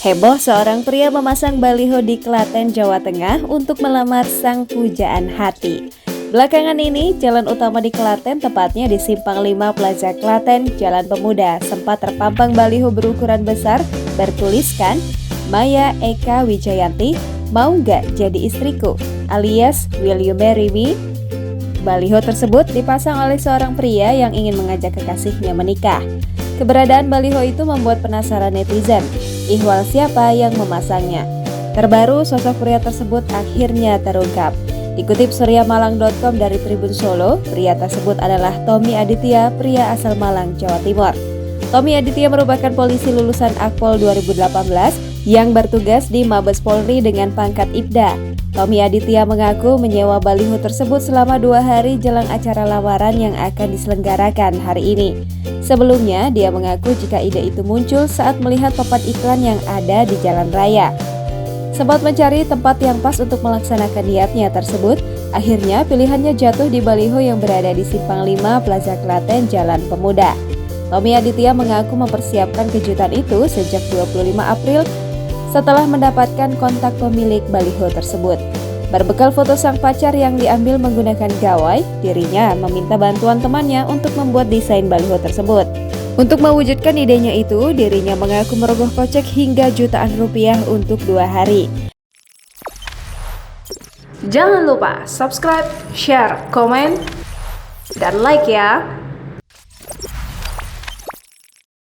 Heboh seorang pria memasang baliho di Klaten, Jawa Tengah untuk melamar sang pujaan hati. Belakangan ini, jalan utama di Klaten, tepatnya di Simpang 5 Plaza Klaten, Jalan Pemuda, sempat terpampang baliho berukuran besar bertuliskan, "Maya Eka Wijayanti, mau nggak jadi istriku?" alias "Will you marry me?" Baliho tersebut dipasang oleh seorang pria yang ingin mengajak kekasihnya menikah. Keberadaan baliho itu membuat penasaran netizen. Ihwal siapa yang memasangnya? Terbaru, sosok pria tersebut akhirnya terungkap. Dikutip suryamalang.com dari Tribun Solo, pria tersebut adalah Tommy Aditya, pria asal Malang, Jawa Timur. Tommy Aditya merupakan polisi lulusan Akpol 2018 yang bertugas di Mabes Polri dengan pangkat Ibda. Tommy Aditya mengaku menyewa baliho tersebut selama 2 hari jelang acara lamaran yang akan diselenggarakan hari ini. Sebelumnya, dia mengaku jika ide itu muncul saat melihat papan iklan yang ada di jalan raya. Sempat mencari tempat yang pas untuk melaksanakan niatnya tersebut, akhirnya pilihannya jatuh di baliho yang berada di Simpang 5 Plaza Klaten, Jalan Pemuda. Tommy Aditya mengaku mempersiapkan kejutan itu sejak 25 April setelah mendapatkan kontak pemilik baliho tersebut. Berbekal foto sang pacar yang diambil menggunakan gawai, dirinya meminta bantuan temannya untuk membuat desain baliho tersebut. Untuk mewujudkan idenya itu, dirinya mengaku merogoh kocek hingga jutaan rupiah untuk 2 hari. Jangan lupa subscribe, share, komen, dan like ya!